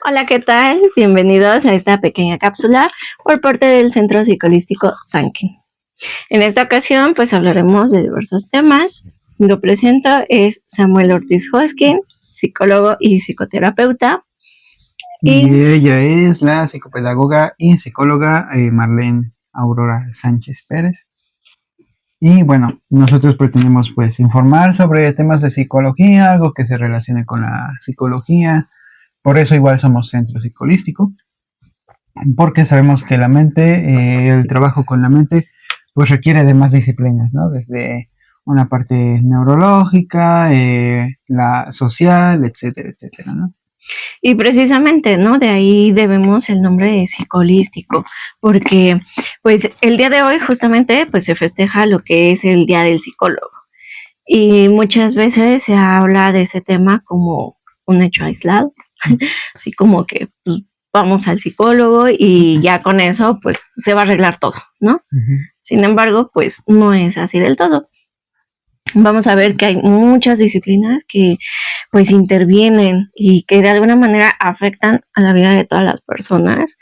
Hola, ¿qué tal? Bienvenidos a esta pequeña cápsula por parte del Centro Psicolístico Sankin. En esta ocasión, pues hablaremos de diversos temas. Lo presento es Samuel Ortiz Hoskin, psicólogo y psicoterapeuta. Y ella es la psicopedagoga y psicóloga Marlene Aurora Sánchez Pérez. Y bueno, nosotros pretendemos pues informar sobre temas de psicología, algo que se relacione con la psicología. Por eso igual somos centro psicolístico, porque sabemos que la mente, el trabajo con la mente, pues requiere de más disciplinas, ¿no? Desde una parte neurológica, la social, etcétera, etcétera, ¿no? Y precisamente, ¿no? De ahí debemos el nombre de psicolístico, porque pues el día de hoy justamente pues se festeja lo que es el Día del Psicólogo. Y muchas veces se habla de ese tema como un hecho aislado, así como que pues, vamos al psicólogo y ya con eso pues se va a arreglar todo, ¿no? Sin embargo, pues no es así del todo. Vamos a ver que hay muchas disciplinas que pues intervienen y que de alguna manera afectan a la vida de todas las personas,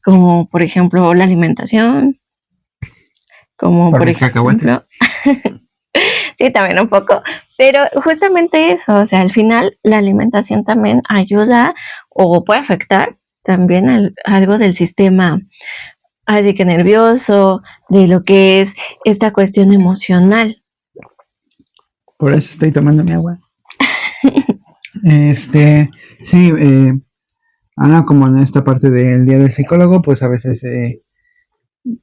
como por ejemplo la alimentación, como por ejemplo sí, también un poco, pero justamente eso, o sea, al final la alimentación también ayuda o puede afectar también algo del sistema, así que nervioso, de lo que es esta cuestión emocional. Por eso estoy tomando mi agua. Sí, ahora como en esta parte del Día del Psicólogo, pues a veces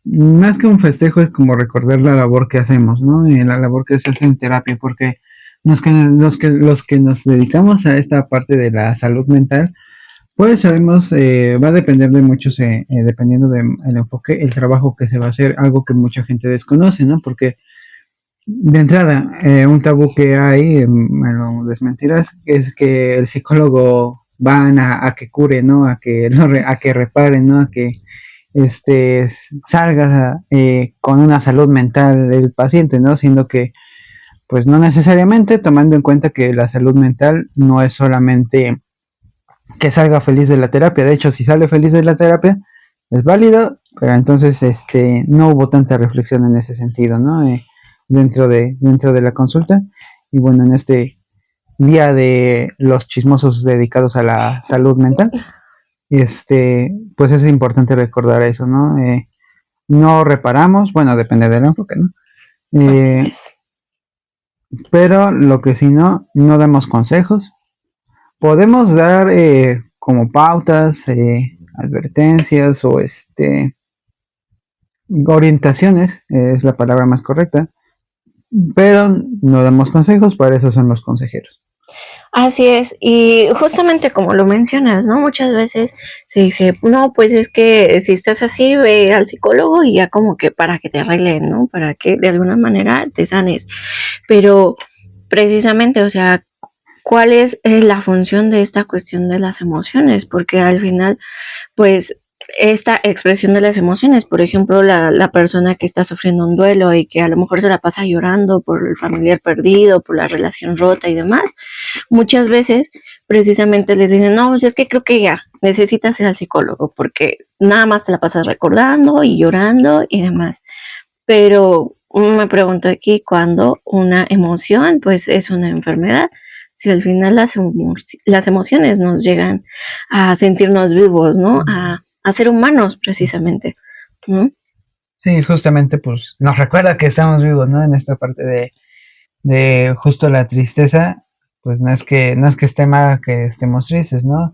más que un festejo es como recordar la labor que hacemos, ¿no? Y la labor que se hace en terapia, porque los que nos dedicamos a esta parte de la salud mental, pues sabemos, va a depender de muchos, dependiendo del enfoque, el trabajo que se va a hacer, algo que mucha gente desconoce, ¿no? Porque de entrada, un tabú que hay, me lo desmentirás, es que el psicólogo van a que cure, ¿no? A que repare, ¿no? A que salga con una salud mental del paciente, ¿no? Siendo que, pues no necesariamente, tomando en cuenta que la salud mental no es solamente que salga feliz de la terapia. De hecho, si sale feliz de la terapia, es válido, pero entonces no hubo tanta reflexión en ese sentido, ¿no? Dentro de la consulta. Y bueno, en este día de los chismosos dedicados a la salud mental, pues es importante recordar eso, ¿no? No reparamos, bueno, depende del enfoque, ¿no? Pero lo que sí no damos consejos. Podemos dar como pautas, advertencias o orientaciones, es la palabra más correcta, pero no damos consejos, para eso son los consejeros. Así es, y justamente como lo mencionas, ¿no? Muchas veces se dice, no, pues es que si estás así, ve al psicólogo y ya como que para que te arreglen, ¿no? Para que de alguna manera te sanes. Pero precisamente, o sea, ¿cuál es la función de esta cuestión de las emociones? Porque al final, pues esta expresión de las emociones, por ejemplo, la persona que está sufriendo un duelo y que a lo mejor se la pasa llorando por el familiar perdido, por la relación rota y demás, muchas veces precisamente les dicen, no, pues es que creo que ya necesitas ir al psicólogo porque nada más te la pasas recordando y llorando y demás. Pero me pregunto aquí, ¿cuándo una emoción pues es una enfermedad? Si al final las emociones nos llegan a sentirnos vivos, ¿no? A ser humanos precisamente, ¿no? Sí, justamente pues nos recuerda que estamos vivos, ¿no? En esta parte de justo la tristeza, pues no es que esté mal que estemos tristes, ¿no?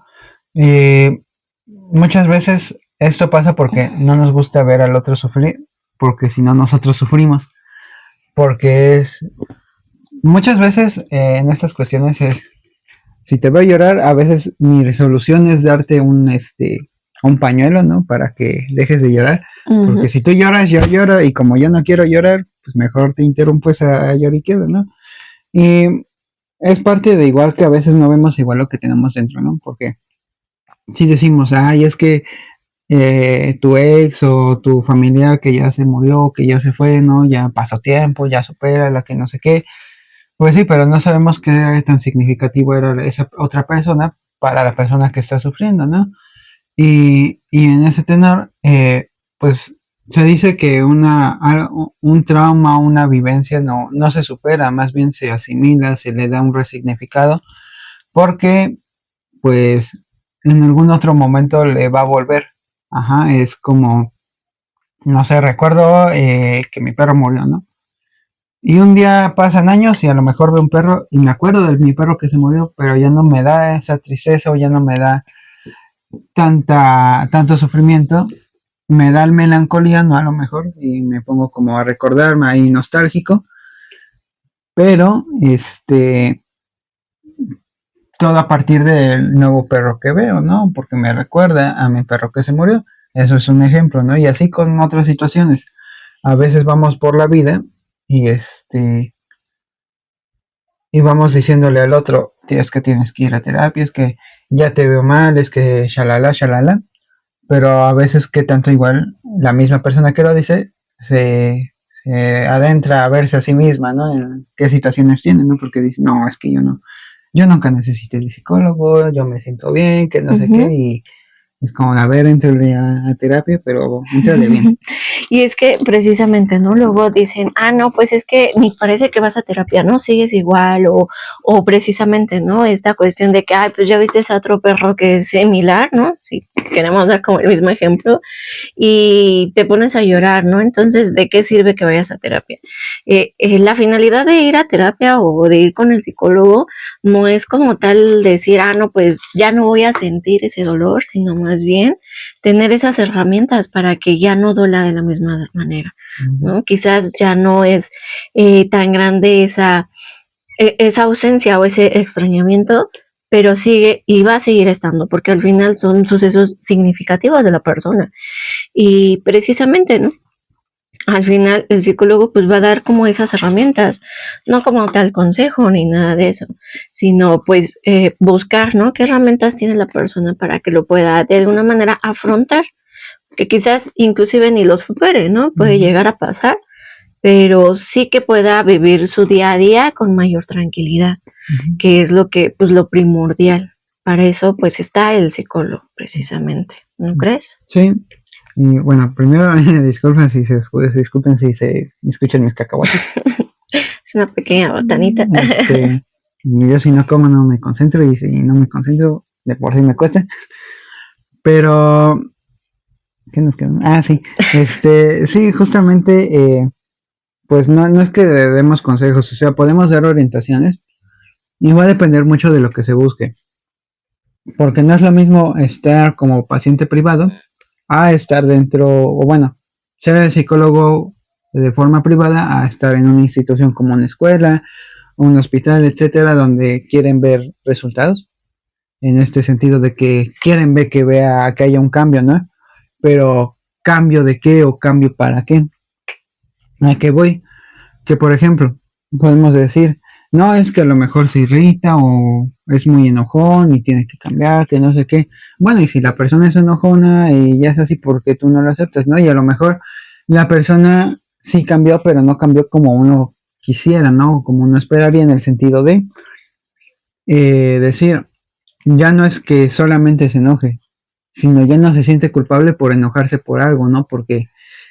Muchas veces esto pasa porque no nos gusta ver al otro sufrir, porque si no nosotros sufrimos, porque muchas veces en estas cuestiones es, si te veo llorar, a veces mi resolución es darte un pañuelo, ¿no? Para que dejes de llorar. Porque si tú lloras, yo lloro, y como yo no quiero llorar, pues mejor te interrumpes a lloriquear, ¿no? Y es parte de igual que a veces no vemos igual lo que tenemos dentro, ¿no? Porque si decimos, ay, es que tu ex o tu familiar que ya se murió, que ya se fue, ¿no? Ya pasó tiempo, ya supera la que no sé qué. Pues sí, pero no sabemos qué tan significativo era esa otra persona para la persona que está sufriendo, ¿no? Y en ese tenor, pues se dice que un trauma, una vivencia no se supera, más bien se asimila, se le da un resignificado, porque pues en algún otro momento le va a volver. Ajá, es como, no sé, recuerdo que mi perro murió, ¿no? Y un día pasan años y a lo mejor veo un perro y me acuerdo de mi perro que se murió, pero ya no me da esa tristeza o ya no me da tanto sufrimiento, me da el melancolía, ¿no? A lo mejor, y me pongo como a recordarme ahí nostálgico, pero todo a partir del nuevo perro que veo, ¿no? Porque me recuerda a mi perro que se murió. Eso es un ejemplo, ¿no? Y así con otras situaciones. A veces vamos por la vida y y vamos diciéndole al otro, es que tienes que ir a terapia, es que ya te veo mal, es que shalala, shalala, pero a veces que tanto igual la misma persona que lo dice se adentra a verse a sí misma, ¿no? En qué situaciones tiene, ¿no? Porque dice, no, es que yo nunca necesité de psicólogo, yo me siento bien, que no sé qué, y es como, a ver, entrale a terapia, pero entrale bien. Y es que precisamente, ¿no? Luego dicen, no, pues es que ni parece que vas a terapia, ¿no? Sigues igual, o precisamente, ¿no? Esta cuestión de que, pues ya viste a otro perro que es similar, ¿no? Si queremos dar como el mismo ejemplo, y te pones a llorar, ¿no? Entonces, ¿de qué sirve que vayas a terapia? La finalidad de ir a terapia o de ir con el psicólogo no es como tal decir, no, pues ya no voy a sentir ese dolor, sino más bien tener esas herramientas para que ya no duela de la misma manera, ¿no? Quizás ya no es tan grande esa ausencia o ese extrañamiento, pero sigue y va a seguir estando, porque al final son sucesos significativos de la persona. Y precisamente, ¿no? Al final el psicólogo pues va a dar como esas herramientas, no como tal consejo ni nada de eso, sino pues buscar, ¿no? ¿Qué herramientas tiene la persona para que lo pueda de alguna manera afrontar? Que quizás inclusive ni lo supere, ¿no? Puede llegar a pasar, pero sí que pueda vivir su día a día con mayor tranquilidad, que es lo que, pues lo primordial. Para eso pues está el psicólogo, precisamente, ¿no crees? Sí. Y bueno, primero disculpen si se escuchan mis cacahuates. Es una pequeña botanita. Yo si no como no me concentro y si no me concentro de por sí me cuesta. Pero ¿qué nos queda? Sí. Sí, justamente pues no es que demos consejos, o sea, podemos dar orientaciones y va a depender mucho de lo que se busque. Porque no es lo mismo estar como paciente privado a estar dentro, o bueno, ser el psicólogo de forma privada a estar en una institución como una escuela, un hospital, etcétera, donde quieren ver resultados. En este sentido de que quieren ver que haya un cambio, ¿no? Pero cambio de qué o cambio para qué. ¿A qué voy? Que por ejemplo, podemos decir, no es que a lo mejor se irrita o es muy enojón y tiene que cambiar, que no sé qué. Bueno, y si la persona es enojona y ya es así porque tú no lo aceptas, ¿no? Y a lo mejor la persona sí cambió, pero no cambió como uno quisiera, ¿no? Como uno esperaría en el sentido de decir, ya no es que solamente se enoje, sino ya no se siente culpable por enojarse por algo, ¿no? Porque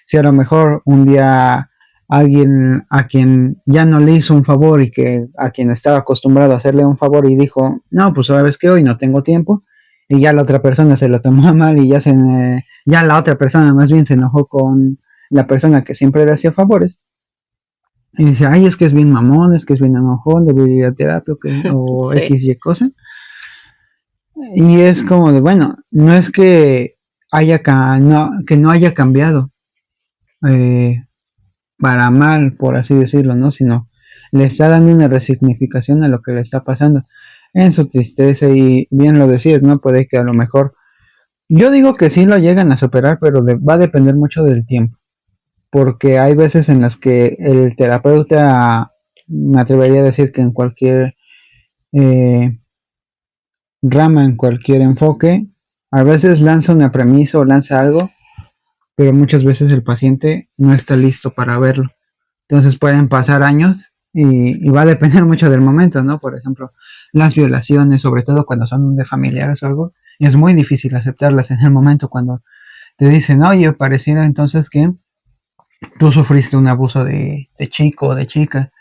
si a lo mejor un día alguien a quien ya no le hizo un favor y que a quien estaba acostumbrado a hacerle un favor y dijo, no, pues sabes que hoy no tengo tiempo, y ya la otra persona se lo tomó mal y ya la otra persona más bien se enojó con la persona que siempre le hacía favores. Y dice, ay, es que es bien mamón, es que es bien enojón, debería ir a terapia o Sí. X, Y cosa. Y es como de, bueno, no es que que no haya cambiado para mal, por así decirlo, ¿no? Sino le está dando una resignificación a lo que le está pasando en su tristeza y bien lo decías, ¿no? Puede que a lo mejor, yo digo que sí lo llegan a superar, pero va a depender mucho del tiempo, porque hay veces en las que el terapeuta, me atrevería a decir que en cualquier eh, rama, en cualquier enfoque, a veces lanza una premisa o lanza algo, pero muchas veces el paciente no está listo para verlo. Entonces pueden pasar años y va a depender mucho del momento, ¿no? Por ejemplo, las violaciones, sobre todo cuando son de familiares o algo, es muy difícil aceptarlas en el momento cuando te dicen, oye, pareciera entonces que tú sufriste un abuso de chico o de chica,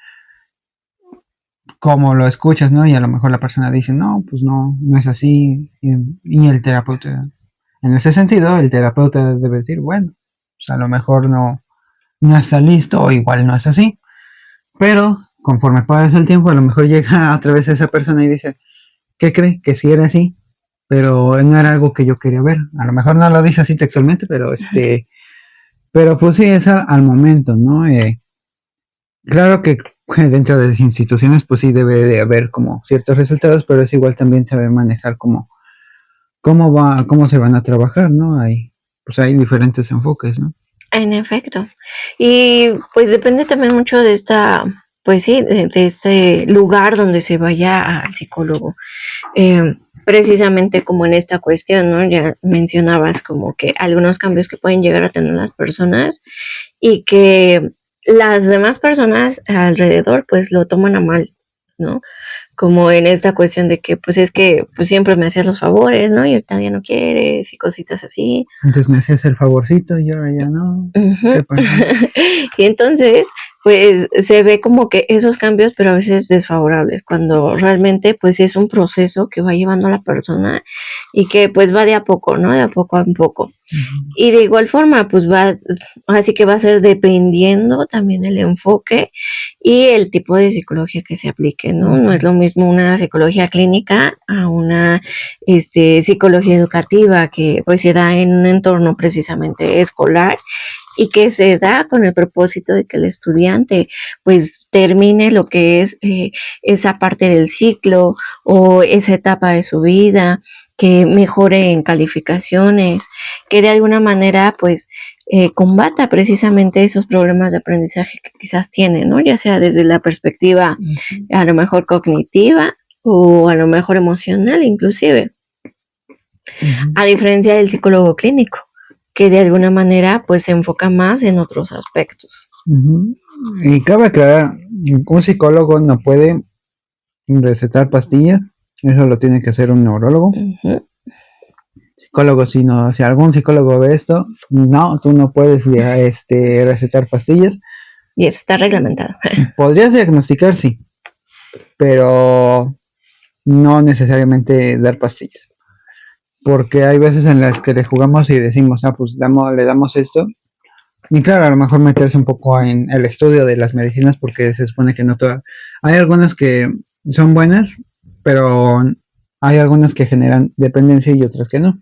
como lo escuchas, ¿no? Y a lo mejor la persona dice, no, pues no, no es así. Y el terapeuta, en ese sentido, el terapeuta debe decir, bueno, pues a lo mejor no, no está listo o igual no es así. Pero conforme pasa el tiempo, a lo mejor llega otra vez esa persona y dice, ¿qué cree? Que sí era así, pero no era algo que yo quería ver. A lo mejor no lo dice así textualmente, pero pues sí, es al momento, ¿no? Claro que dentro de las instituciones, pues sí debe de haber como ciertos resultados, pero es igual también saber manejar como cómo se van a trabajar, ¿no? Pues hay diferentes enfoques, ¿no? En efecto. Y pues depende también mucho de esta, pues sí, de este lugar donde se vaya al psicólogo. Precisamente como en esta cuestión, ¿no? Ya mencionabas como que algunos cambios que pueden llegar a tener las personas y que las demás personas alrededor pues lo toman a mal, ¿no? Como en esta cuestión de que pues es que pues siempre me hacías los favores, ¿no? Y ahorita ya no quieres y cositas así. Entonces me hacías el favorcito y ahora ya no. ¿Qué pasó? Y entonces, pues se ve como que esos cambios, pero a veces desfavorables, cuando realmente pues es un proceso que va llevando a la persona y que pues va de a poco, ¿no? De a poco a poco. Y de igual forma, pues va, así que va a ser dependiendo también el enfoque y el tipo de psicología que se aplique, ¿no? No es lo mismo una psicología clínica a una psicología educativa que pues se da en un entorno precisamente escolar y que se da con el propósito de que el estudiante pues termine lo que es esa parte del ciclo o esa etapa de su vida, que mejore en calificaciones, que de alguna manera pues combata precisamente esos problemas de aprendizaje que quizás tiene, ¿no? Ya sea desde la perspectiva a lo mejor cognitiva o a lo mejor emocional inclusive, a diferencia del psicólogo clínico, que de alguna manera pues se enfoca más en otros aspectos. Y cabe aclarar, un psicólogo no puede recetar pastillas, eso lo tiene que hacer un neurólogo. Psicólogo, si algún psicólogo ve esto, no, tú no puedes recetar pastillas. Y eso está reglamentado. Podrías diagnosticar, sí, pero no necesariamente dar pastillas. Porque hay veces en las que le jugamos y decimos, pues le damos esto. Y claro, a lo mejor meterse un poco en el estudio de las medicinas porque se supone que no todas. Hay algunas que son buenas, pero hay algunas que generan dependencia y otras que no.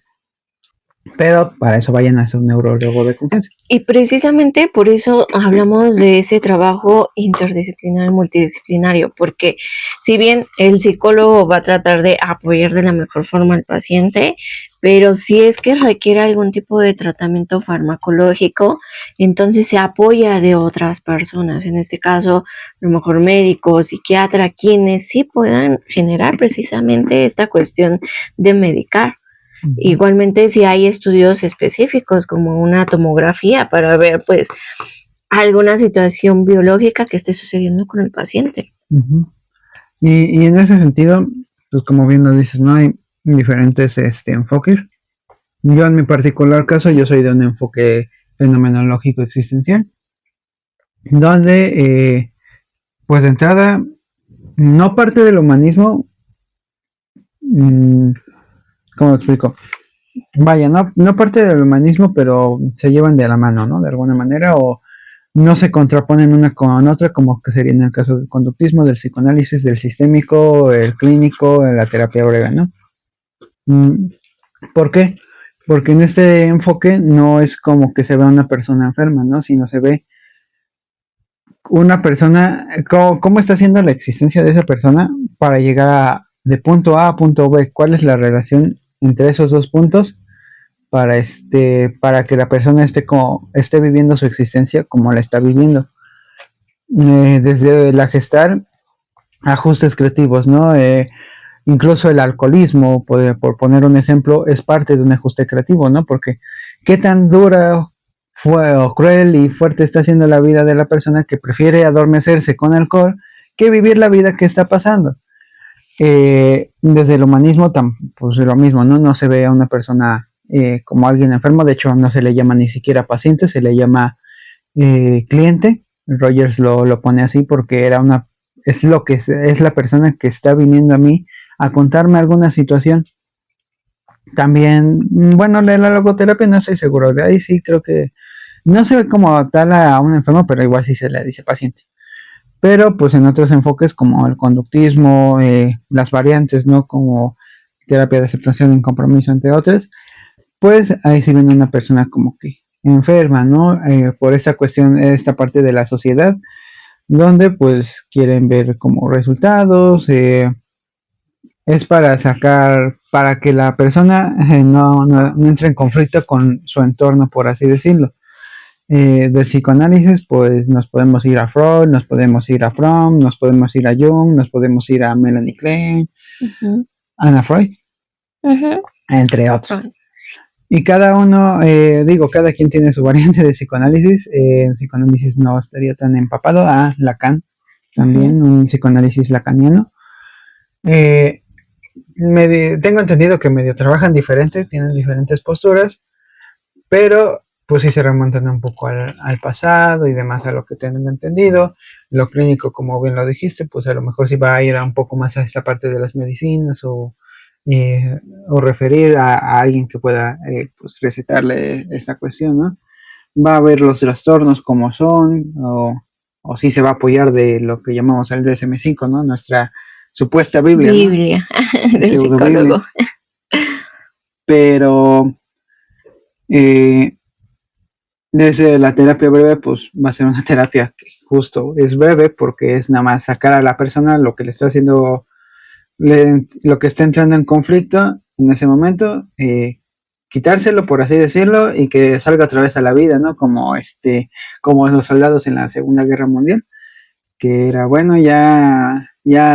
Pero para eso vayan a ser un neurólogo de confianza. Y precisamente por eso hablamos de ese trabajo interdisciplinario, multidisciplinario, porque si bien el psicólogo va a tratar de apoyar de la mejor forma al paciente, pero si es que requiere algún tipo de tratamiento farmacológico, entonces se apoya de otras personas, en este caso, a lo mejor médico, psiquiatra, quienes sí puedan generar precisamente esta cuestión de medicar. Igualmente, si hay estudios específicos como una tomografía para ver pues alguna situación biológica que esté sucediendo con el paciente. Y en ese sentido, pues como bien lo dices, no hay diferentes enfoques. Yo en mi particular caso, yo soy de un enfoque fenomenológico existencial, donde pues de entrada no parte del humanismo. ¿Cómo explico? Vaya, no parte del humanismo, pero se llevan de la mano, ¿no? De alguna manera, o no se contraponen una con otra, como que sería en el caso del conductismo, del psicoanálisis, del sistémico, el clínico, la terapia breve, ¿no? ¿Por qué? Porque en este enfoque no es como que se vea una persona enferma, ¿no? Sino se ve una persona, cómo está haciendo la existencia de esa persona para llegar de punto A a punto B, cuál es la relación entre esos dos puntos para que la persona esté viviendo su existencia como la está viviendo. Desde la gestal, ajustes creativos, ¿no? Incluso el alcoholismo, por poner un ejemplo, es parte de un ajuste creativo, ¿no? Porque qué tan dura fue o cruel y fuerte está siendo la vida de la persona que prefiere adormecerse con alcohol que vivir la vida que está pasando. Desde el humanismo, pues lo mismo, ¿no? No se ve a una persona como alguien enfermo, de hecho no se le llama ni siquiera paciente, se le llama cliente. Rogers lo pone así porque es la persona que está viniendo a mí a contarme alguna situación. También, bueno, de la logoterapia no estoy seguro, de ahí sí creo que no se ve como tal a un enfermo, pero igual sí se le dice paciente. Pero pues en otros enfoques como el conductismo, las variantes, ¿no? Como terapia de aceptación y compromiso, entre otras, pues ahí sí viene una persona como que enferma, ¿no? Por esta cuestión, esta parte de la sociedad, donde pues quieren ver como resultados, es para que la persona no entre en conflicto con su entorno, por así decirlo. Del psicoanálisis, pues nos podemos ir a Freud, nos podemos ir a Fromm, nos podemos ir a Jung, nos podemos ir a Melanie Klein, Anna Freud, entre otros. Y cada uno, cada quien tiene su variante de psicoanálisis. El psicoanálisis no estaría tan empapado a Lacan, también un psicoanálisis lacaniano. Tengo entendido que medio trabajan diferente, tienen diferentes posturas, pero pues sí se remontan un poco al pasado y demás, a lo que tengo entendido. Lo clínico, como bien lo dijiste, pues a lo mejor sí va a ir un poco más a esta parte de las medicinas o referir a alguien que pueda pues recetarle esta cuestión, ¿no? Va a ver los trastornos como son, o sí se va a apoyar de lo que llamamos el DSM-5, ¿no? Nuestra supuesta Biblia, ¿no? Del psicólogo. Pero desde la terapia breve, pues va a ser una terapia que justo es breve porque es nada más sacar a la persona lo que le está haciendo, lo que está entrando en conflicto en ese momento, quitárselo, por así decirlo, y que salga otra vez a la vida, ¿no? Como los soldados en la Segunda Guerra Mundial, que era, bueno, ya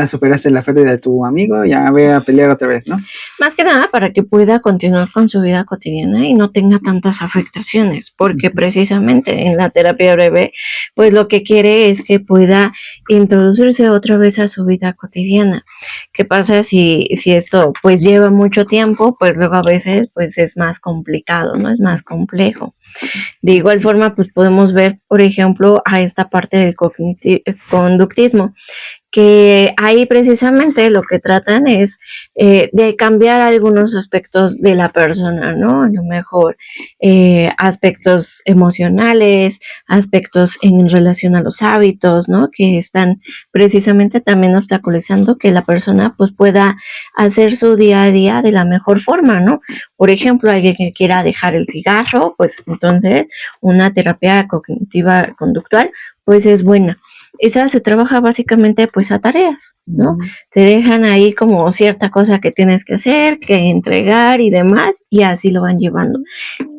superaste la pérdida de tu amigo, ya ve a pelear otra vez, ¿no? Más que nada para que pueda continuar con su vida cotidiana y no tenga tantas afectaciones, porque precisamente en la terapia breve, pues lo que quiere es que pueda introducirse otra vez a su vida cotidiana. ¿Qué pasa si esto pues lleva mucho tiempo? Pues luego a veces pues es más complicado, ¿no? Es más complejo. De igual forma, pues podemos ver, por ejemplo, a esta parte del conductismo, que ahí precisamente lo que tratan es de cambiar algunos aspectos de la persona, ¿no? A lo mejor aspectos emocionales, aspectos en relación a los hábitos, ¿no? Que están precisamente también obstaculizando que la persona pues pueda hacer su día a día de la mejor forma, ¿no? Por ejemplo, alguien que quiera dejar el cigarro, pues entonces una terapia cognitiva conductual pues es buena. Esa se trabaja básicamente pues a tareas, ¿no? Te dejan ahí como cierta cosa que tienes que hacer, que entregar y demás, y así lo van llevando.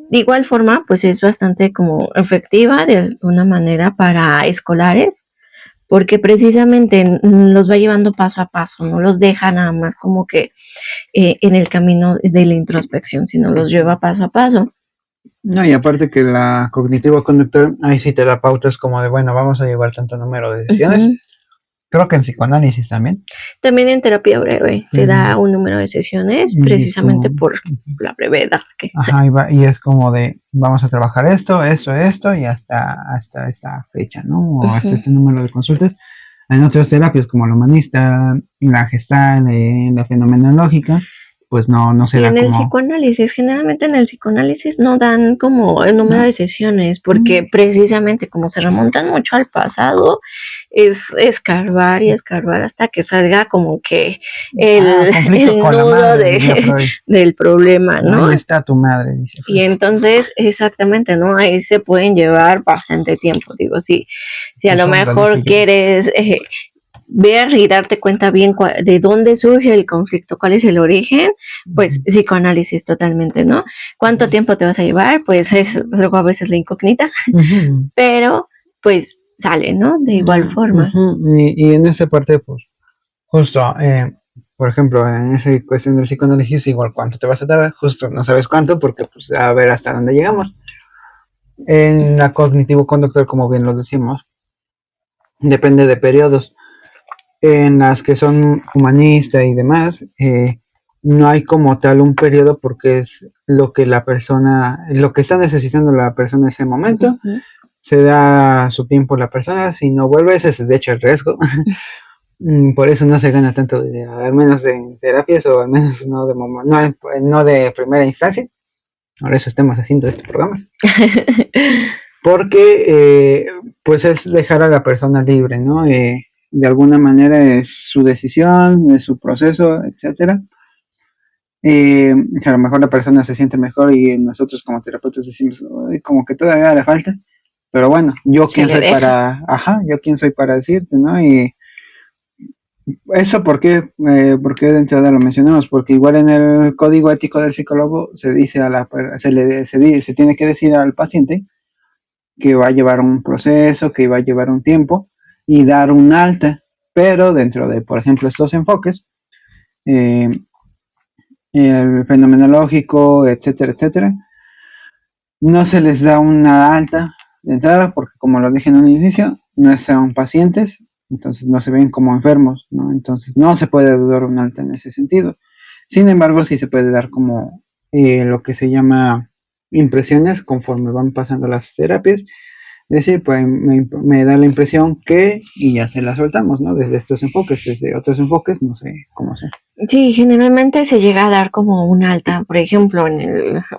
De igual forma, pues es bastante como efectiva de alguna manera para escolares, porque precisamente los va llevando paso a paso, no los deja nada más como que en el camino de la introspección, sino los lleva paso a paso. No, y aparte que la cognitivo conductual, ahí sí te da pautas como de, bueno, vamos a llevar tanto número de sesiones. Creo que en psicoanálisis también. También en terapia breve se da un número de sesiones precisamente por la brevedad. Ajá, y es como de, vamos a trabajar esto, y hasta esta fecha, ¿no? O hasta este número de consultas. En otras terapias como la humanista, la gestal, la fenomenológica, pues no se da como... Y en el psicoanálisis, generalmente en el psicoanálisis no dan como el número de sesiones, porque precisamente como se remontan mucho al pasado, es escarbar y escarbar hasta que salga como que el nudo del problema, ¿no? Ahí está tu madre, dice. Y entonces, exactamente, ¿no? Ahí se pueden llevar bastante tiempo, digo, si a lo mejor quieres... ver y darte cuenta bien de dónde surge el conflicto, cuál es el origen, pues psicoanálisis totalmente, ¿no? ¿Cuánto tiempo te vas a llevar? Pues es luego a veces la incógnita, pero pues sale, ¿no? De igual forma. Y en esta parte, pues, justo, por ejemplo, en esa cuestión del psicoanálisis, igual cuánto te vas a tardar, justo no sabes cuánto, porque pues a ver hasta dónde llegamos. En la cognitivo conductual, como bien lo decimos, depende de periodos. En las que son humanista y demás, no hay como tal un periodo porque es lo que la persona, lo que está necesitando la persona en ese momento, se da su tiempo a la persona, si no vuelve, ese es de hecho el riesgo. Por eso no se gana tanto dinero, al menos en terapias o al menos no de, no de primera instancia. Por eso estamos haciendo este programa. Porque pues es dejar a la persona libre, ¿no? De alguna manera es su decisión, es su proceso, etcétera. A lo mejor la persona se siente mejor y nosotros como terapeutas decimos, como que todavía le falta. Pero bueno, yo quién soy yo quién soy para decirte, ¿no? Y eso por qué de entrada lo mencionamos, porque igual en el código ético del psicólogo se dice se tiene que decir al paciente que va a llevar un proceso, que va a llevar un tiempo y dar un alta, pero dentro de, por ejemplo, estos enfoques, el fenomenológico, etcétera, etcétera, no se les da una alta de entrada porque, como lo dije en un inicio, no son pacientes, entonces no se ven como enfermos, ¿no? Entonces no se puede dar un alta en ese sentido. Sin embargo, sí se puede dar como lo que se llama impresiones conforme van pasando las terapias. Es decir, pues me da la impresión que, y ya se la soltamos, ¿no? Desde estos enfoques, desde otros enfoques, no sé cómo sea. Sí, generalmente se llega a dar como un alta, por ejemplo,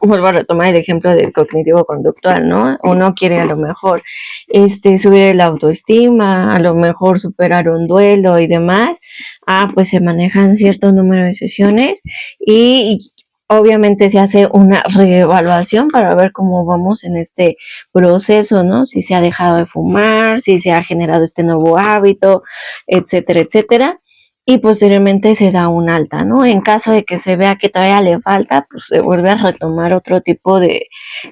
vuelvo a retomar el ejemplo del cognitivo-conductual, ¿no? Uno quiere a lo mejor subir la autoestima, a lo mejor superar un duelo y demás, pues se manejan cierto número de sesiones y obviamente se hace una reevaluación para ver cómo vamos en este proceso, ¿no? Si se ha dejado de fumar, si se ha generado este nuevo hábito, etcétera, etcétera. Y posteriormente se da un alta, ¿no? En caso de que se vea que todavía le falta, pues se vuelve a retomar otro tipo de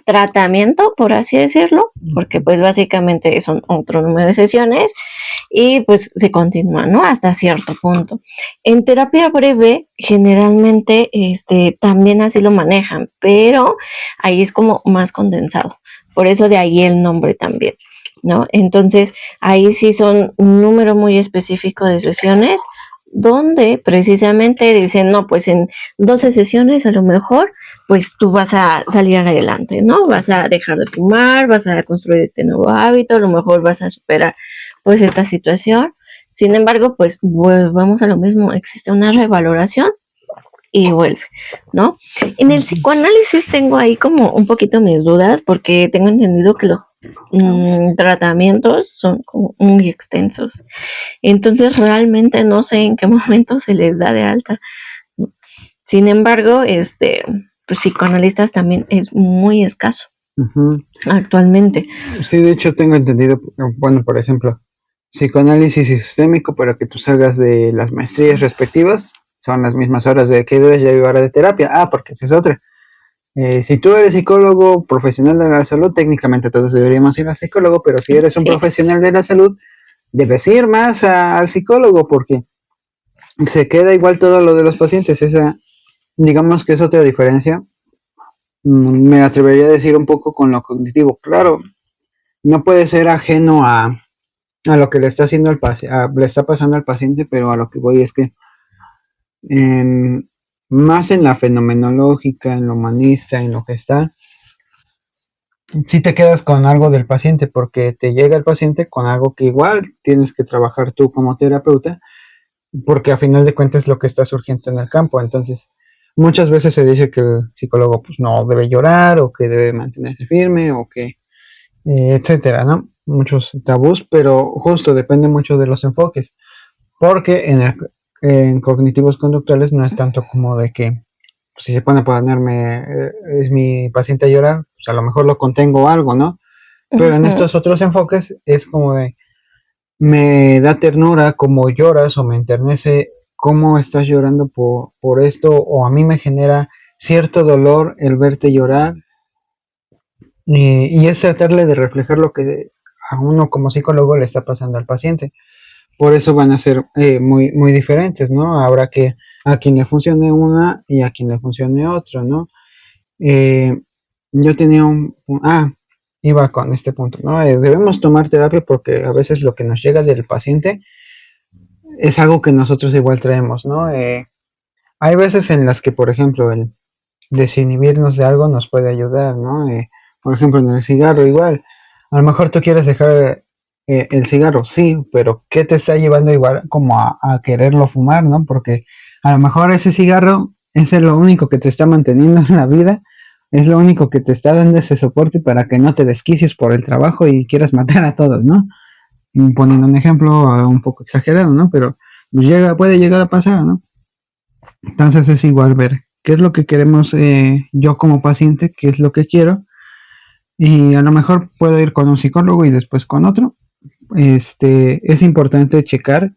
tratamiento, por así decirlo, porque pues básicamente son otro número de sesiones y pues se continúa, ¿no? Hasta cierto punto. En terapia breve, generalmente también así lo manejan, pero ahí es como más condensado. Por eso de ahí el nombre también, ¿no? Entonces, ahí sí son un número muy específico de sesiones donde precisamente dicen, no, pues en 12 sesiones a lo mejor, pues tú vas a salir adelante, ¿no? Vas a dejar de fumar, vas a construir este nuevo hábito, a lo mejor vas a superar pues esta situación. Sin embargo, pues volvemos a lo mismo, existe una revaloración y vuelve, ¿no? En el psicoanálisis tengo ahí como un poquito mis dudas porque tengo entendido que los tratamientos son como muy extensos. Entonces realmente no sé en qué momento se les da de alta. Sin embargo, pues psicoanalistas también es muy escaso actualmente. Sí, de hecho tengo entendido, bueno, por ejemplo, psicoanálisis sistémico para que tú salgas de las maestrías respectivas, son las mismas horas de que debes llevar de terapia. Porque esa es otra. Si tú eres psicólogo profesional de la salud, técnicamente todos deberíamos ir al psicólogo, pero si eres un profesional de la salud, debes ir más al psicólogo porque se queda igual todo lo de los pacientes. Esa, digamos que es otra diferencia. Me atrevería a decir un poco con lo cognitivo. Claro, no puede ser ajeno a lo que le está haciendo le está pasando al paciente, pero a lo que voy es que más en la fenomenológica, en lo humanista, en lo que está, si te quedas con algo del paciente, porque te llega el paciente con algo que igual tienes que trabajar tú como terapeuta, porque a final de cuentas es lo que está surgiendo en el campo. Entonces, muchas veces se dice que el psicólogo pues no debe llorar, o que debe mantenerse firme, o que etcétera, ¿no? Muchos tabús, pero justo depende mucho de los enfoques, porque en cognitivos conductuales no es tanto como de que pues, si se pone a ponerme, es mi paciente a llorar, pues a lo mejor lo contengo algo, ¿no? Pero en estos otros enfoques es como de, me da ternura cómo lloras, o me enternece cómo estás llorando por esto, o a mí me genera cierto dolor el verte llorar, y es tratarle de reflejar lo que a uno como psicólogo le está pasando al paciente. Por eso van a ser muy, muy diferentes, ¿no? Habrá que a quien le funcione una y a quien le funcione otra, ¿no? Yo tenía iba con este punto, ¿no? Debemos tomar terapia porque a veces lo que nos llega del paciente es algo que nosotros igual traemos, ¿no? Hay veces en las que, por ejemplo, el desinhibirnos de algo nos puede ayudar, ¿no? Por ejemplo, en el cigarro igual. A lo mejor tú quieres dejar el cigarro, sí, pero ¿qué te está llevando igual como a quererlo fumar, ¿no? Porque a lo mejor ese cigarro es lo único que te está manteniendo en la vida, es lo único que te está dando ese soporte para que no te desquicies por el trabajo y quieras matar a todos, ¿no? Poniendo un ejemplo un poco exagerado, ¿no? Pero pues puede llegar a pasar, ¿no? Entonces es igual ver qué es lo que queremos yo como paciente, qué es lo que quiero, y a lo mejor puedo ir con un psicólogo y después con otro. Es importante checar.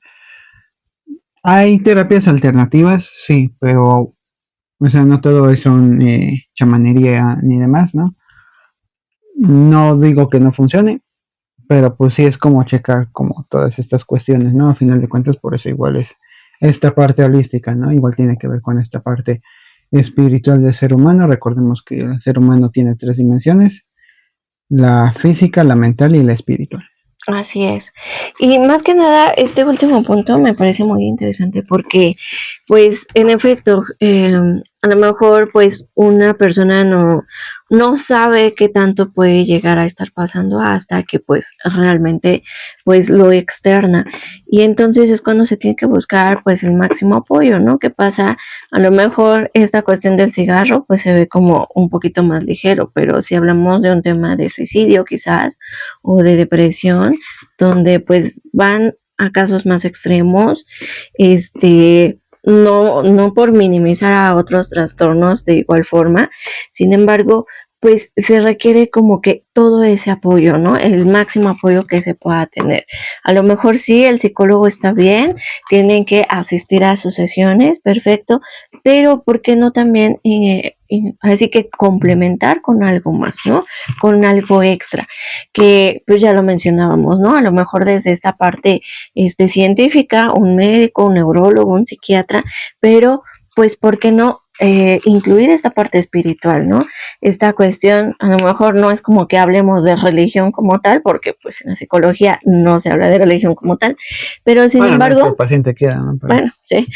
Hay terapias alternativas, sí, pero o sea, no todo son chamanería ni demás, ¿no? No digo que no funcione, pero pues sí es como checar como todas estas cuestiones, ¿no? A final de cuentas, por eso igual es esta parte holística, ¿no? Igual tiene que ver con esta parte espiritual del ser humano. Recordemos que el ser humano tiene 3 dimensiones: la física, la mental y la espiritual. Así es. Y más que nada, este último punto me parece muy interesante porque, pues, en efecto, a lo mejor, pues, una persona no sabe qué tanto puede llegar a estar pasando hasta que, pues, realmente, pues, lo externa. Y entonces es cuando se tiene que buscar, pues, el máximo apoyo, ¿no? ¿Qué pasa? A lo mejor esta cuestión del cigarro, pues, se ve como un poquito más ligero, pero si hablamos de un tema de suicidio, quizás, o de depresión, donde pues van a casos más extremos, no por minimizar a otros trastornos de igual forma, sin embargo, pues se requiere como que todo ese apoyo, ¿no? El máximo apoyo que se pueda tener. A lo mejor sí, el psicólogo está bien, tienen que asistir a sus sesiones, perfecto, pero ¿por qué no también así que complementar con algo más, ¿no? Con algo extra, que pues ya lo mencionábamos, ¿no? A lo mejor desde esta parte científica, un médico, un neurólogo, un psiquiatra, pero pues ¿por qué no incluir esta parte espiritual, ¿no? Esta cuestión, a lo mejor no es como que hablemos de religión como tal, porque pues en la psicología no se habla de religión como tal, pero sin embargo... No es que el paciente quiera, ¿no? Bueno, sí,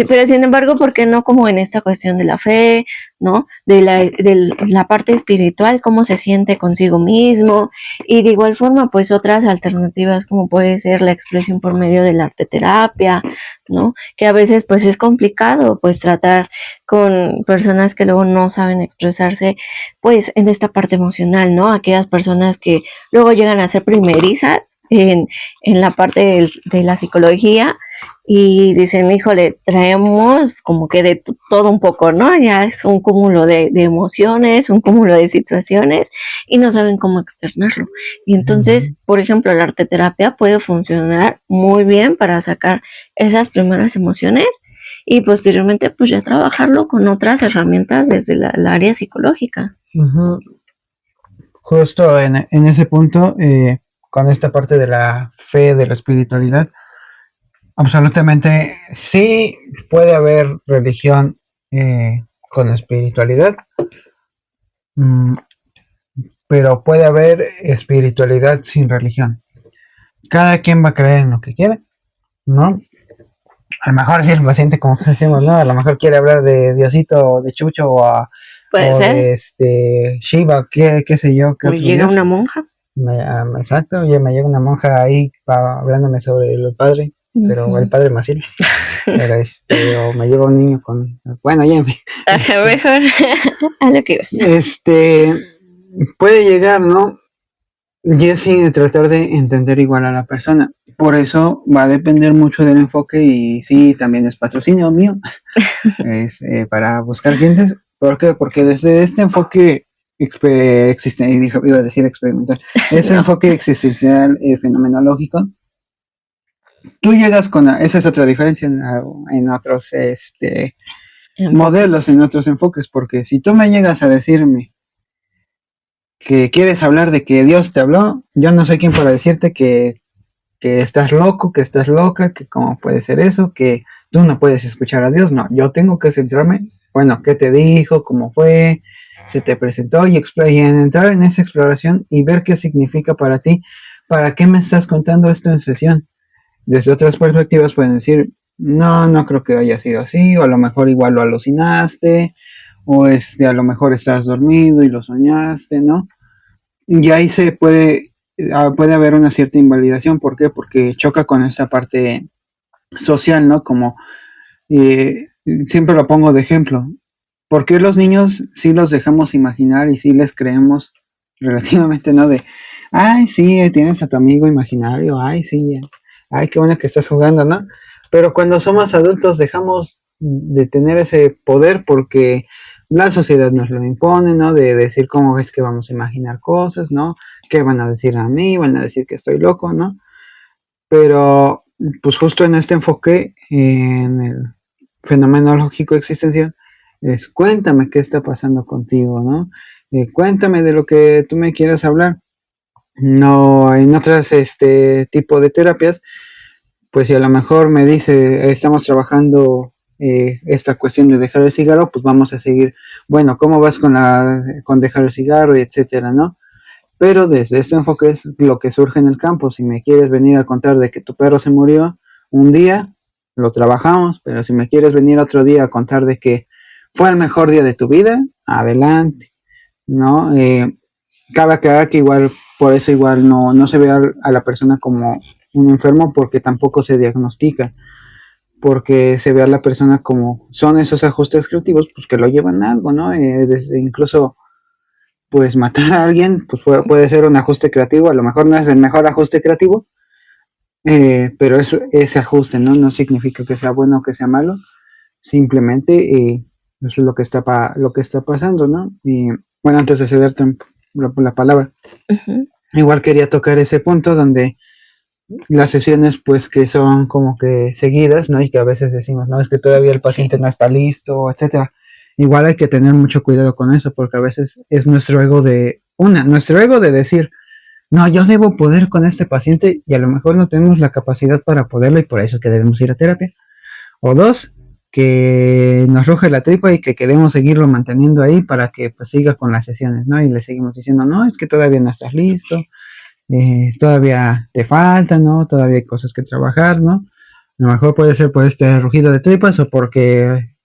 pero sin embargo, ¿por qué no como en esta cuestión de la fe, ¿no? De la parte espiritual, cómo se siente consigo mismo, y de igual forma, pues otras alternativas como puede ser la expresión por medio de la arte terapia, ¿no? Que a veces pues es complicado pues tratar con personas que luego no saben expresarse pues en esta parte emocional, ¿no? Aquellas personas que luego llegan a ser primerizas en la parte de la psicología y dicen, híjole, traemos como que de todo un poco, ¿no? Ya es un cúmulo de emociones, un cúmulo de situaciones y no saben cómo externarlo. Y entonces, por ejemplo, la arte terapia puede funcionar muy bien para sacar esas primeras emociones y posteriormente pues ya trabajarlo con otras herramientas desde la área psicológica. Justo en ese punto, con esta parte de la fe, de la espiritualidad, absolutamente sí puede haber religión con espiritualidad, pero puede haber espiritualidad sin religión. Cada quien va a creer en lo que quiere, ¿no? A lo mejor si el paciente, como decimos, ¿no? A lo mejor quiere hablar de Diosito o de Chucho Puede o ser. de Shiva, qué sé yo, qué O otro llega dios. una monja. Exacto, ya me llega una monja ahí hablándome sobre el padre, pero el padre Maciel. Pero o me lleva un niño con. Bueno, ya en fin. Mejor a lo que ibas. Puede llegar, ¿no? Y es sin tratar de entender igual a la persona. Por eso va a depender mucho del enfoque y sí, también es patrocinio mío. Es para buscar clientes. ¿Por qué? Porque desde este enfoque iba a decir experimental, ese No. enfoque existencial fenomenológico, tú llegas con, esa es otra diferencia en otros modelos, en otros enfoques, porque si tú me llegas a decirme que quieres hablar de que Dios te habló, yo no soy quien para decirte que estás loco, que estás loca, que cómo puede ser eso, que tú no puedes escuchar a Dios. No, yo tengo que centrarme, bueno, qué te dijo, cómo fue, se te presentó y en entrar en esa exploración y ver qué significa para ti, para qué me estás contando esto en sesión. desde otras perspectivas pueden decir, no creo que haya sido así, o a lo mejor igual lo alucinaste, o a lo mejor estás dormido y lo soñaste, ¿no? Y ahí puede haber una cierta invalidación. ¿Por qué? Porque choca con esta parte social, ¿no? Como siempre lo pongo de ejemplo. ¿Por qué los niños sí los dejamos imaginar y sí les creemos relativamente, ¿no? De, ay, sí, tienes a tu amigo imaginario, ay, sí, ay, qué bueno que estás jugando, ¿no? Pero cuando somos adultos dejamos de tener ese poder porque la sociedad nos lo impone, ¿no? De decir cómo es que vamos a imaginar cosas, ¿no? ¿Qué van a decir a mí? Van a decir que estoy loco, ¿no? Pero, pues justo en este enfoque, en el fenomenológico existencial, es cuéntame qué está pasando contigo, ¿no? Cuéntame de lo que tú me quieras hablar. No, en otras tipo de terapias, pues si a lo mejor me dice, estamos trabajando esta cuestión de dejar el cigarro, pues vamos a seguir, bueno, ¿cómo vas con dejar el cigarro y etcétera, ¿no? Pero desde este enfoque es lo que surge en el campo. Si me quieres venir a contar de que tu perro se murió un día, lo trabajamos, pero si me quieres venir otro día a contar de que fue el mejor día de tu vida, adelante, ¿no? Cabe aclarar que igual, por eso igual no se ve a la persona como un enfermo porque tampoco se diagnostica, porque se ve a la persona como son esos ajustes creativos, pues que lo llevan a algo, ¿no? Desde incluso pues matar a alguien pues puede ser un ajuste creativo, a lo mejor no es el mejor ajuste creativo, pero ese ajuste, ¿no? No significa que sea bueno o que sea malo, simplemente eso es lo que está pasando, ¿no? Y bueno, antes de cederte la palabra, igual quería tocar ese punto donde las sesiones pues que son como que seguidas, ¿no? Y que a veces decimos, no, es que todavía el paciente no está listo, etcétera. Igual hay que tener mucho cuidado con eso, porque a veces es nuestro ego de decir, no, yo debo poder con este paciente y a lo mejor no tenemos la capacidad para poderlo y por eso es que debemos ir a terapia. O dos, que nos ruge la tripa y que queremos seguirlo manteniendo ahí para que pues siga con las sesiones, ¿no? Y le seguimos diciendo, no, es que todavía no estás listo, todavía te falta, ¿no? Todavía hay cosas que trabajar, ¿no? A lo mejor puede ser por este rugido de tripas o porque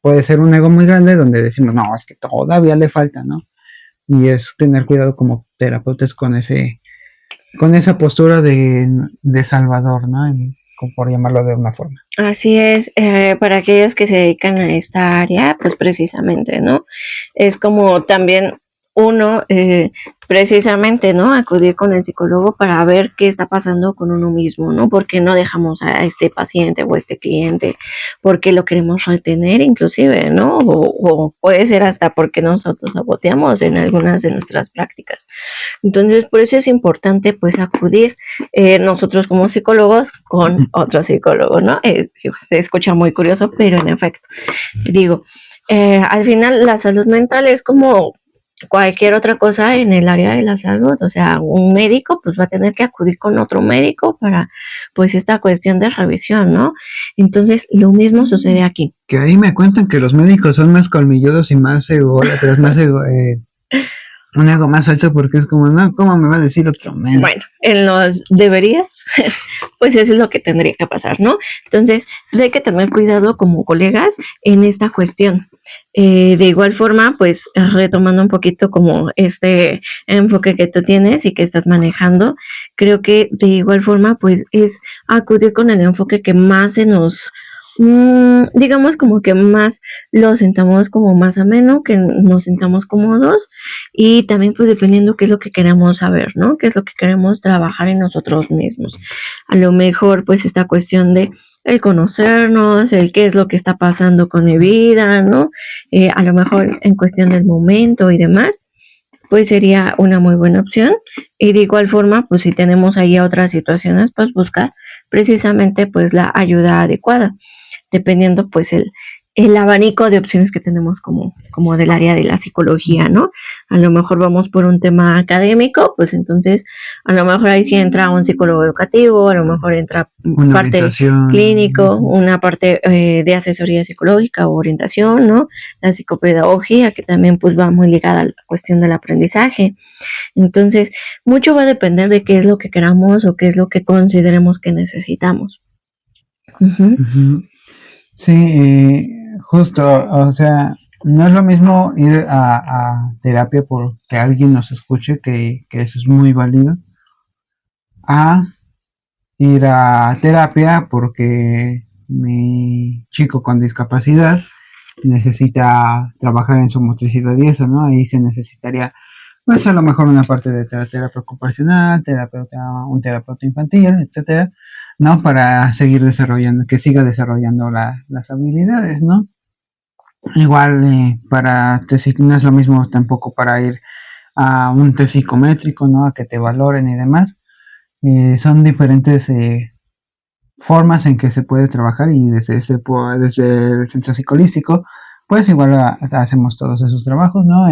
puede ser un ego muy grande donde decimos, no, es que todavía le falta, ¿no? Y es tener cuidado como terapeutas con esa postura de salvador, ¿no? Por llamarlo de una forma. Así es, para aquellos que se dedican a esta área, pues precisamente, ¿no? Es como también uno, precisamente, ¿no? Acudir con el psicólogo para ver qué está pasando con uno mismo, ¿no? ¿Por qué no dejamos a este paciente o este cliente? ¿Por qué lo queremos retener inclusive, ¿no? O puede ser hasta porque nosotros saboteamos en algunas de nuestras prácticas. Entonces, por eso es importante, pues, acudir nosotros como psicólogos con otro psicólogo, ¿no? Se escucha muy curioso, pero en efecto, digo, al final la salud mental es como cualquier otra cosa en el área de la salud, o sea, un médico pues va a tener que acudir con otro médico para pues esta cuestión de revisión, ¿no? Entonces, lo mismo sucede aquí. Que ahí me cuentan que los médicos son más colmilludos y más ególatras, un ego más alto porque es como, no, ¿cómo me va a decir otro médico? Bueno, en los deberías, pues eso es lo que tendría que pasar, ¿no? Entonces, pues hay que tener cuidado como colegas en esta cuestión. De igual forma, pues retomando un poquito como este enfoque que tú tienes y que estás manejando, creo que de igual forma, pues es acudir con el enfoque que más se nos digamos como que más lo sentamos como más ameno, que nos sentamos cómodos y también pues dependiendo qué es lo que queremos saber, ¿no? Qué es lo que queremos trabajar en nosotros mismos. A lo mejor pues esta cuestión de el conocernos, el qué es lo que está pasando con mi vida, ¿no? A lo mejor en cuestión del momento y demás, pues sería una muy buena opción. Y de igual forma, pues si tenemos ahí otras situaciones, pues buscar precisamente pues la ayuda adecuada, dependiendo pues el abanico de opciones que tenemos como del área de la psicología, ¿no? A lo mejor vamos por un tema académico, pues entonces a lo mejor ahí sí entra un psicólogo educativo, a lo mejor entra una parte clínico, una parte de asesoría psicológica o orientación, ¿no? La psicopedagogía, que también pues va muy ligada a la cuestión del aprendizaje. Entonces, mucho va a depender de qué es lo que queramos o qué es lo que consideremos que necesitamos. Sí, justo, o sea, no es lo mismo ir a terapia porque alguien nos escuche, que eso es muy válido, a ir a terapia porque mi chico con discapacidad necesita trabajar en su motricidad y eso, ¿no? Ahí se necesitaría, pues a lo mejor una parte de terapia ocupacional, un terapeuta infantil, etcétera, ¿no? Para seguir desarrollando, que siga desarrollando las habilidades, ¿no? Igual para no es lo mismo tampoco para ir a un test psicométrico, ¿no? A que te valoren y demás. Son diferentes formas en que se puede trabajar y desde el centro psicolístico, pues igual hacemos todos esos trabajos, ¿no?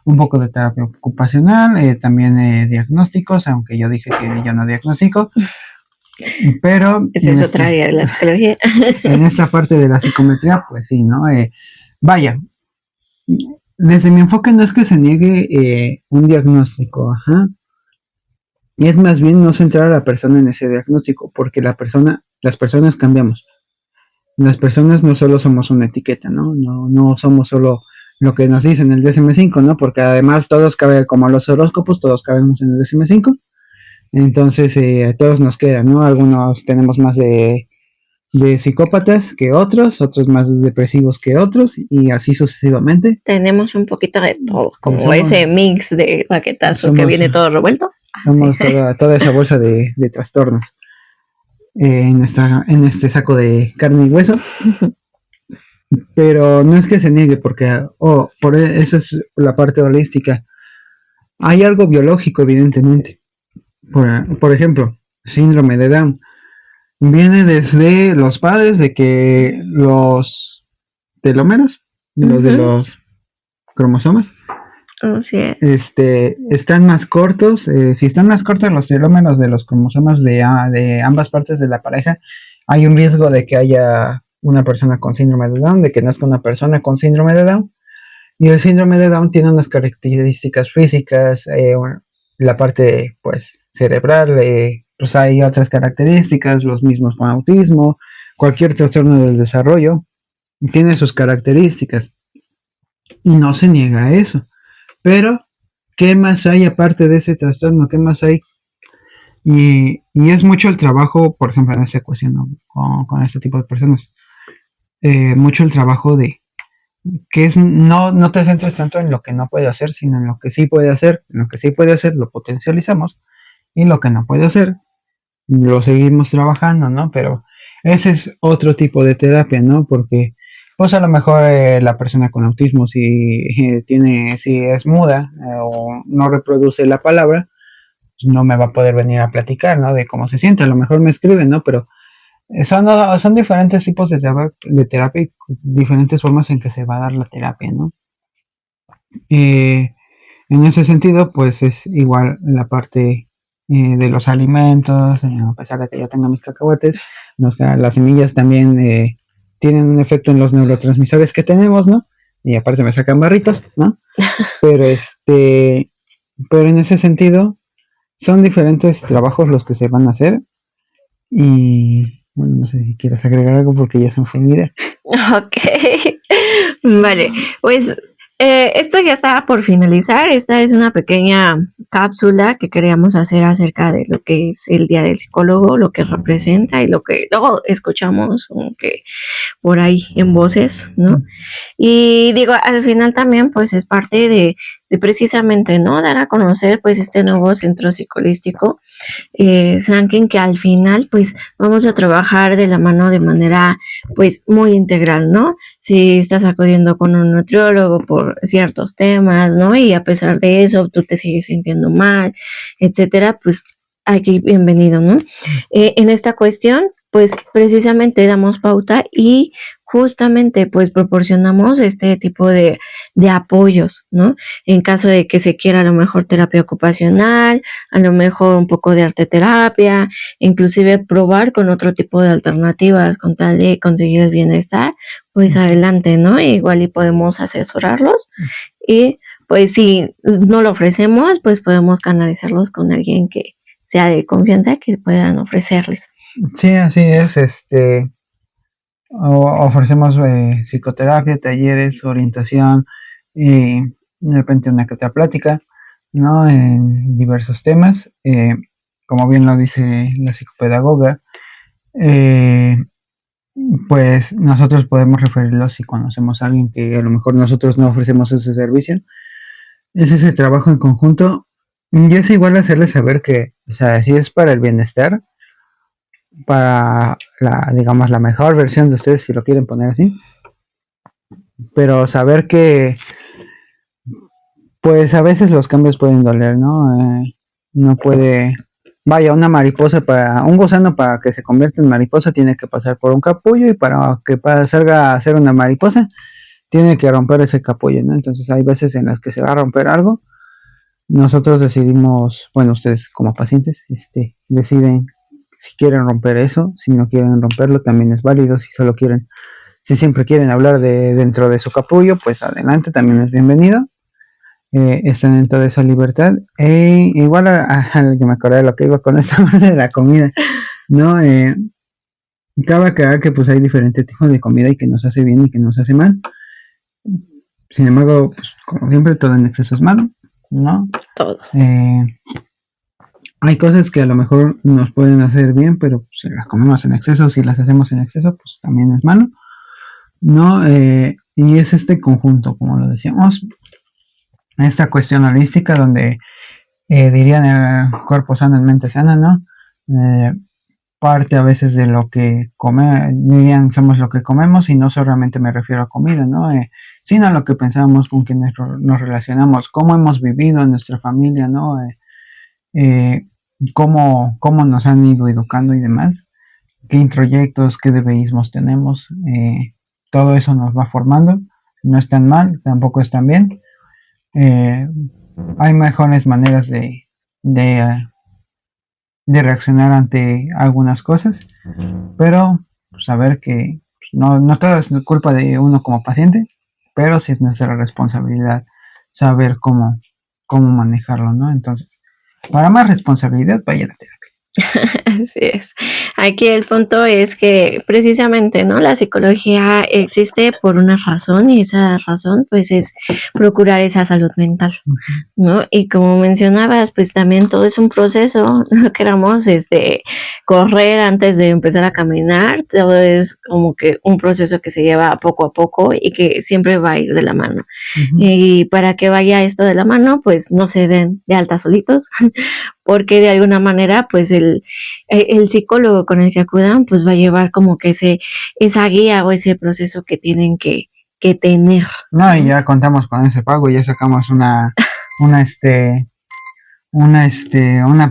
Un poco de terapia ocupacional, también diagnósticos, aunque yo dije que yo no diagnostico, pero... Esa es otra área de la psicología. En esta parte de la psicometría, pues sí, ¿no? Vaya, desde mi enfoque no es que se niegue un diagnóstico, ajá. Y es más bien no centrar a la persona en ese diagnóstico, porque las personas cambiamos. Las personas no solo somos una etiqueta, ¿no? No somos solo lo que nos dicen el DSM-5, ¿no? Porque además todos caben, como los horóscopos, todos cabemos en el DSM-5. Entonces, a todos nos queda, ¿no? Algunos tenemos más de psicópatas que otros más depresivos que otros, y así sucesivamente. Tenemos un poquito de todo, como ese mix de paquetazo que viene todo revuelto. Somos toda esa bolsa de trastornos en este saco de carne y hueso. Pero no es que se niegue, porque por eso es la parte holística. Hay algo biológico, evidentemente. Por ejemplo, síndrome de Down. Viene desde los padres, de que los telómeros, los de los cromosomas, están más cortos. Si están más cortos los telómeros de los cromosomas de ambas partes de la pareja, hay un riesgo de que haya una persona con síndrome de Down, de que nazca una persona con síndrome de Down. Y el síndrome de Down tiene unas características físicas, la parte pues cerebral, pues hay otras características, los mismos con autismo, cualquier trastorno del desarrollo tiene sus características y no se niega a eso. Pero, ¿qué más hay aparte de ese trastorno? ¿Qué más hay? Y es mucho el trabajo, por ejemplo, en esta cuestión, ¿no? con este tipo de personas, mucho el trabajo de que es no te centres tanto en lo que no puede hacer, sino en lo que sí puede hacer. En lo que sí puede hacer lo potencializamos, y lo que no puede hacer lo seguimos trabajando, ¿no? Pero ese es otro tipo de terapia, ¿no? Porque pues a lo mejor la persona con autismo, si es muda o no reproduce la palabra, pues no me va a poder venir a platicar, ¿no? De cómo se siente. A lo mejor me escribe, ¿no? Pero son diferentes tipos de terapia y diferentes formas en que se va a dar la terapia, ¿no? En ese sentido, pues es igual la parte de los alimentos, a pesar de que yo tenga mis cacahuates, las semillas también tienen un efecto en los neurotransmisores que tenemos, ¿no? Y aparte me sacan barritos, ¿no? Pero en ese sentido, son diferentes trabajos los que se van a hacer. Y bueno, no sé si quieres agregar algo porque ya se me fue mi idea. Ok, vale, pues esto ya está por finalizar. Esta es una pequeña cápsula que queríamos hacer acerca de lo que es el Día del Psicólogo, lo que representa y lo que luego escuchamos que por ahí en voces, ¿no? Y digo, al final también pues es parte de precisamente, ¿no? Dar a conocer pues este nuevo centro psicolístico, Sanken, que al final pues vamos a trabajar de la mano de manera pues muy integral, ¿no? Si estás acudiendo con un nutriólogo por ciertos temas, ¿no? Y a pesar de eso tú te sigues sintiendo mal, etcétera, pues aquí bienvenido, ¿no? En esta cuestión pues precisamente damos pauta y justamente pues proporcionamos este tipo de apoyos, ¿no? En caso de que se quiera a lo mejor terapia ocupacional, a lo mejor un poco de arte terapia, inclusive probar con otro tipo de alternativas con tal de conseguir el bienestar, pues adelante, ¿no? Igual y podemos asesorarlos y pues si no lo ofrecemos, pues podemos canalizarlos con alguien que sea de confianza que puedan ofrecerles. Sí, así es, ofrecemos psicoterapia, talleres, orientación y de repente una que otra plática, ¿no? En diversos temas, como bien lo dice la psicopedagoga, eh, pues nosotros podemos referirlos si conocemos a alguien que a lo mejor nosotros no ofrecemos ese servicio. Es ese trabajo en conjunto y es igual hacerles saber que, o sea, si es para el bienestar, para la, digamos, la mejor versión de ustedes, si lo quieren poner así, pero saber que, pues a veces los cambios pueden doler, ¿no? No puede, vaya, una mariposa para, un gusano para que se convierta en mariposa tiene que pasar por un capullo y para que salga a ser una mariposa tiene que romper ese capullo, ¿no? Entonces hay veces en las que se va a romper algo, nosotros decidimos, bueno, ustedes como pacientes, deciden si quieren romper eso, si no quieren romperlo también es válido, si solo quieren, si siempre quieren hablar de dentro de su capullo, pues adelante, también es bienvenido. Están en toda esa libertad. Igual yo me acordé de lo que iba con esta parte de la comida, ¿no? Cabe aclarar que pues hay diferentes tipos de comida y que nos hace bien y que nos hace mal. Sin embargo, pues, como siempre, todo en exceso es malo, ¿no? Todo. Hay cosas que a lo mejor nos pueden hacer bien, pero si las comemos en exceso, si las hacemos en exceso, pues también es malo, ¿no? Y es este conjunto, como lo decíamos, esta cuestión holística donde dirían el cuerpo sano en mente sana, ¿no? Parte a veces de lo que dirían somos lo que comemos y no solamente me refiero a comida, ¿no? Sino a lo que pensamos, con quienes nos relacionamos, cómo hemos vivido en nuestra familia, ¿no? Cómo nos han ido educando y demás, qué introyectos, qué debeísmos tenemos, todo eso nos va formando, no es tan mal, tampoco es tan bien, hay mejores maneras de reaccionar ante algunas cosas, pero saber que pues, no todo es culpa de uno como paciente, pero sí es nuestra responsabilidad saber cómo manejarlo, ¿no? Entonces, para más responsabilidad, vaya a la terapia. Así es. Aquí el punto es que precisamente, ¿no? La psicología existe por una razón y esa razón pues es procurar esa salud mental, ¿no? Y como mencionabas, pues también todo es un proceso, no queramos correr antes de empezar a caminar, todo es como que un proceso que se lleva poco a poco y que siempre va a ir de la mano. Y para que vaya esto de la mano, pues no se den de alta solitos, porque de alguna manera pues el psicólogo con el que acudan pues va a llevar como que esa guía o ese proceso que tienen que tener. No, y ya contamos con ese pago, ya sacamos una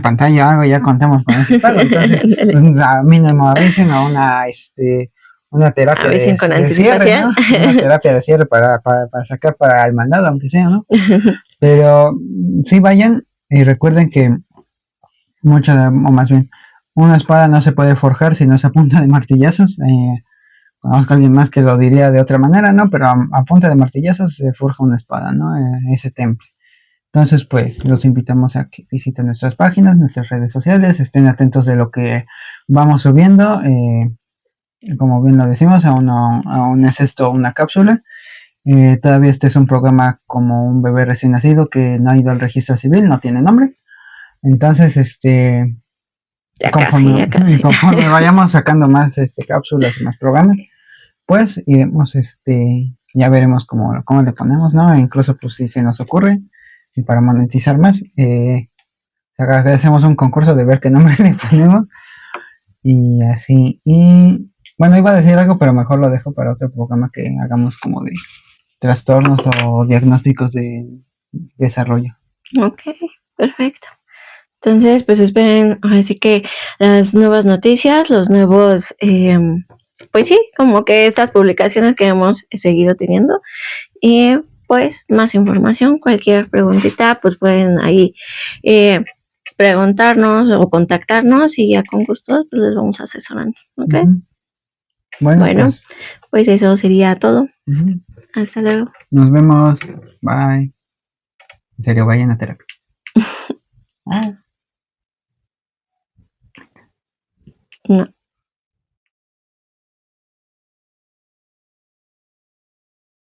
pantalla o algo, ya contamos con ese pago, entonces pues, a mínimo avisen a una terapia de cierre, ¿no? Una terapia de cierre para sacar para el mandado, aunque sea, ¿no? Pero sí vayan y recuerden que o más bien, una espada no se puede forjar si no es a punta de martillazos. Conozco a alguien más que lo diría de otra manera, ¿no? Pero a punta de martillazos se forja una espada, ¿no? Ese temple. Entonces, pues, los invitamos a que visiten nuestras páginas, nuestras redes sociales, estén atentos de lo que vamos subiendo. Como bien lo decimos, aún es esto una cápsula. Todavía este es un programa como un bebé recién nacido que no ha ido al registro civil, no tiene nombre. Entonces, conforme vayamos sacando más cápsulas y más programas, pues iremos, ya veremos cómo le ponemos, ¿no? E incluso, pues, si se nos ocurre, y para monetizar más, hacemos un concurso de ver qué nombre le ponemos, y así. Y, bueno, iba a decir algo, pero mejor lo dejo para otro programa que hagamos como de trastornos o diagnósticos de desarrollo. Ok, perfecto. Entonces, pues esperen, así que las nuevas noticias, los nuevos pues sí, como que estas publicaciones que hemos seguido teniendo. Y pues más información, cualquier preguntita, pues pueden ahí preguntarnos o contactarnos y ya con gusto pues les vamos asesorando, ¿ok? Bueno, pues eso sería todo. Hasta luego. Nos vemos. Bye. En serio, vayan a terapia. No.